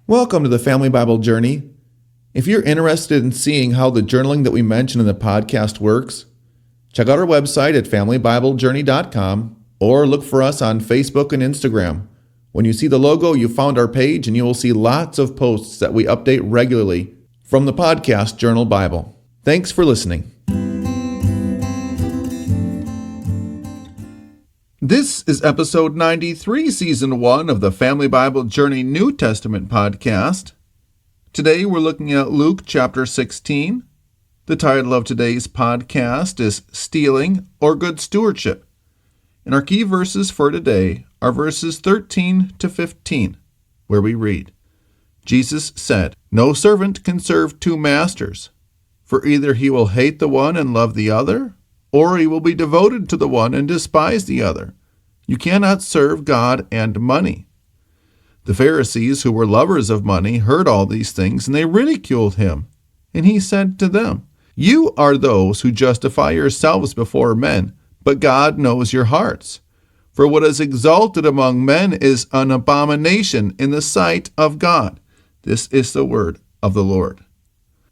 Welcome to the Family Bible Journey. If you're interested in seeing how the journaling that we mention in the podcast works, check out our website at familybiblejourney.com or look for us on Facebook and Instagram. When you see the logo, you found our page and you will see lots of posts that we update regularly from the podcast Journal Bible. Thanks for listening. This is episode 93, season 1 of the Family Bible Journey New Testament podcast. Today we're looking at Luke chapter 16. The title of today's podcast is Stealing or Good Stewardship. And our key verses for today are verses 13 to 15, where we read, Jesus said, "No servant can serve two masters, for either he will hate the one and love the other, or he will be devoted to the one and despise the other. You cannot serve God and money." The Pharisees, who were lovers of money, heard all these things, and they ridiculed him. And he said to them, "You are those who justify yourselves before men, but God knows your hearts. For what is exalted among men is an abomination in the sight of God." This is the word of the Lord.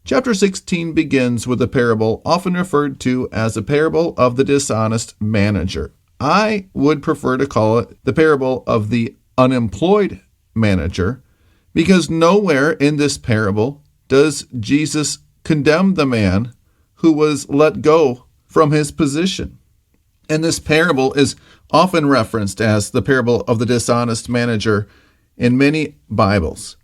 Chapter 16 begins with a parable often referred to as the parable of the dishonest manager. I would prefer to call it the parable of the unemployed manager, because nowhere in this parable does Jesus condemn the man who was let go from his position. And this parable is often referenced as the parable of the dishonest manager in many Bibles.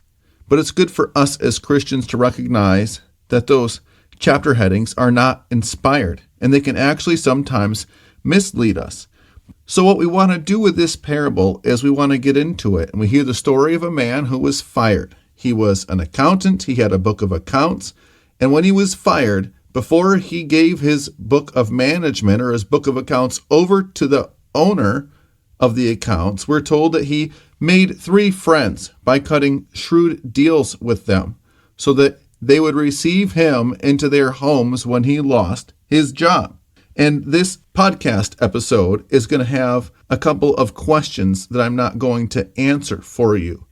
But it's good for us as Christians to recognize that those chapter headings are not inspired, and they can actually sometimes mislead us. So what we want to do with this parable is we want to get into it, and we hear the story of a man who was fired. He was an accountant, he had a book of accounts, and when he was fired, before he gave his book of management or his book of accounts over to the owner of the accounts, we're told that he made 3 friends by cutting shrewd deals with them so that they would receive him into their homes when he lost his job. And this podcast episode is going to have a couple of questions that I'm not going to answer for you.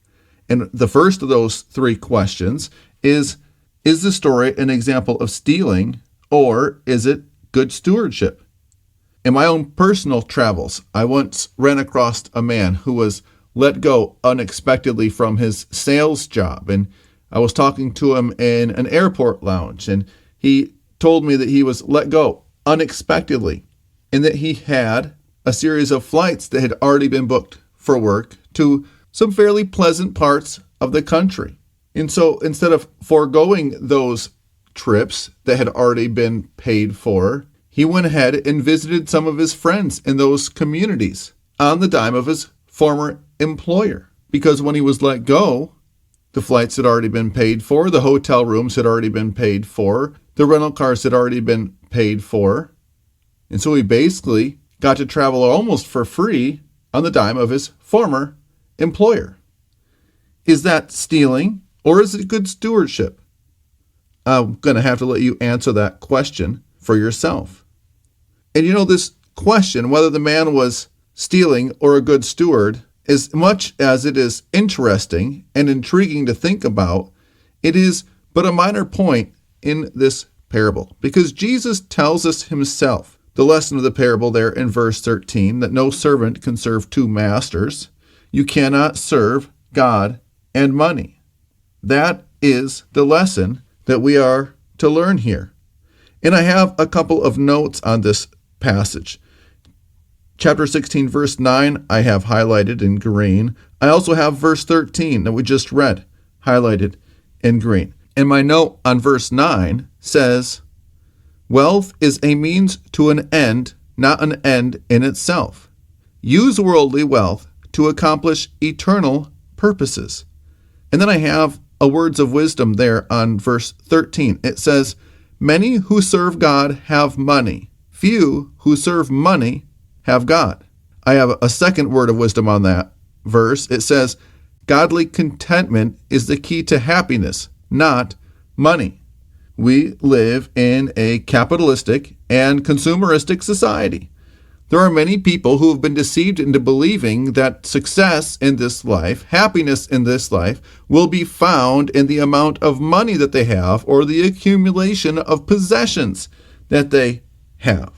And the first of those 3 questions is the story an example of stealing, or is it good stewardship? In my own personal travels, I once ran across a man who was let go unexpectedly from his sales job. And I was talking to him in an airport lounge, and he told me that he was let go unexpectedly and that he had a series of flights that had already been booked for work to some fairly pleasant parts of the country. And so instead of foregoing those trips that had already been paid for, he went ahead and visited some of his friends in those communities on the dime of his former employer. Because when he was let go, the flights had already been paid for, the hotel rooms had already been paid for, the rental cars had already been paid for. And so he basically got to travel almost for free on the dime of his former employer. Is that stealing, or is it good stewardship? I'm going to have to let you answer that question for yourself. And you know, this question, whether the man was stealing or a good steward, as much as it is interesting and intriguing to think about, it is but a minor point in this parable, because Jesus tells us himself, the lesson of the parable there in verse 13, that no servant can serve 2 masters. You cannot serve God and money. That is the lesson that we are to learn here. And I have a couple of notes on this passage. Chapter 16, verse 9, I have highlighted in green. I also have verse 13 that we just read, highlighted in green. And my note on verse 9 says, "Wealth is a means to an end, not an end in itself. Use worldly wealth to accomplish eternal purposes." And then I have a words of wisdom there on verse 13. It says, "Many who serve God have money. Few who serve money have God." I have a second word of wisdom on that verse. It says, "Godly contentment is the key to happiness, not money." We live in a capitalistic and consumeristic society. There are many people who have been deceived into believing that success in this life, happiness in this life, will be found in the amount of money that they have or the accumulation of possessions that they have.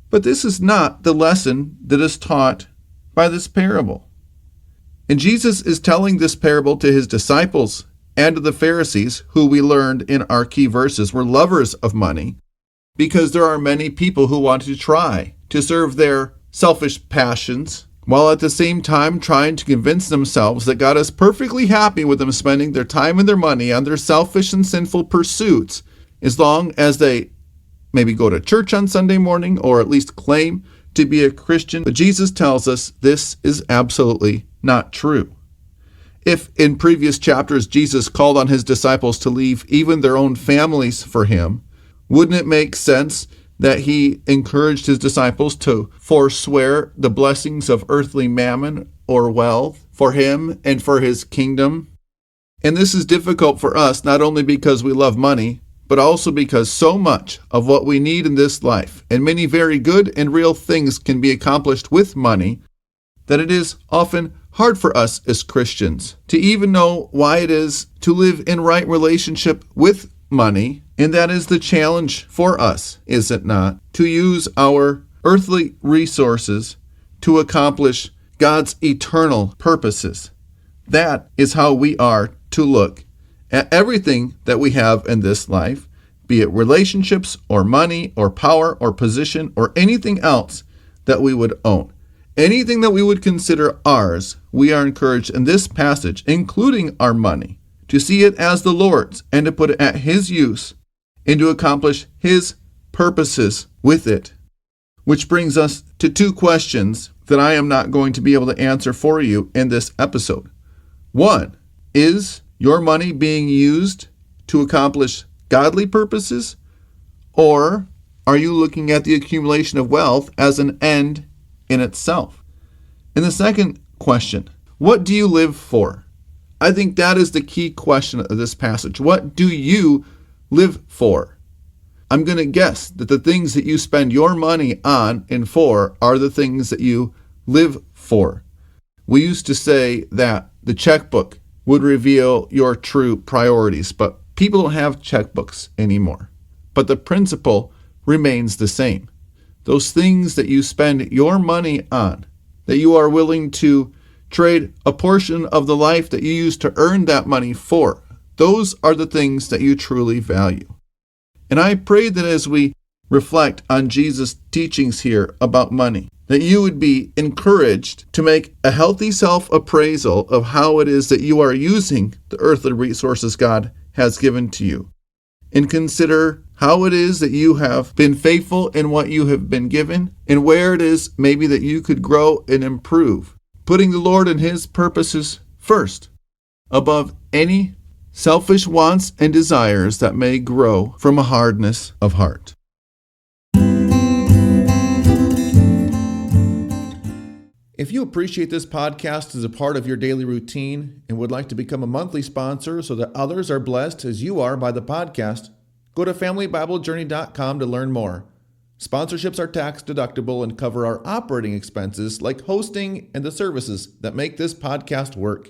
But this is not the lesson that is taught by this parable. And Jesus is telling this parable to his disciples and to the Pharisees, who we learned in our key verses were lovers of money, because there are many people who want to try to serve their selfish passions, while at the same time trying to convince themselves that God is perfectly happy with them spending their time and their money on their selfish and sinful pursuits, as long as they maybe go to church on Sunday morning or at least claim to be a Christian. But Jesus tells us this is absolutely not true. If in previous chapters Jesus called on his disciples to leave even their own families for him, wouldn't it make sense that he encouraged his disciples to forswear the blessings of earthly mammon or wealth for him and for his kingdom? And this is difficult for us, not only because we love money, but also because so much of what we need in this life, and many very good and real things can be accomplished with money, that it is often hard for us as Christians to even know why it is to live in right relationship with money. And that is the challenge for us, is it not? To use our earthly resources to accomplish God's eternal purposes. That is how we are to look at everything that we have in this life, be it relationships or money or power or position or anything else that we would own. Anything that we would consider ours, we are encouraged in this passage, including our money, to see it as the Lord's and to put it at his use and to accomplish his purposes with it. Which brings us to two questions that I am not going to be able to answer for you in this episode. One, is your money being used to accomplish godly purposes? Or are you looking at the accumulation of wealth as an end in itself? And the second question, what do you live for? I think that is the key question of this passage. What do you live for? I'm going to guess that the things that you spend your money on and for are the things that you live for. We used to say that the checkbook would reveal your true priorities, but people don't have checkbooks anymore. But the principle remains the same. Those things that you spend your money on, that you are willing to trade a portion of the life that you used to earn that money for, those are the things that you truly value. And I pray that as we reflect on Jesus' teachings here about money, that you would be encouraged to make a healthy self-appraisal of how it is that you are using the earthly resources God has given to you. And consider how it is that you have been faithful in what you have been given, and where it is maybe that you could grow and improve, putting the Lord and his purposes first, above any selfish wants and desires that may grow from a hardness of heart. If you appreciate this podcast as a part of your daily routine and would like to become a monthly sponsor so that others are blessed as you are by the podcast, go to FamilyBibleJourney.com to learn more. Sponsorships are tax deductible and cover our operating expenses like hosting and the services that make this podcast work.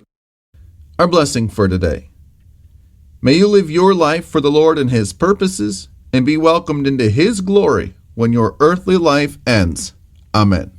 Our blessing for today. May you live your life for the Lord and his purposes and be welcomed into his glory when your earthly life ends. Amen.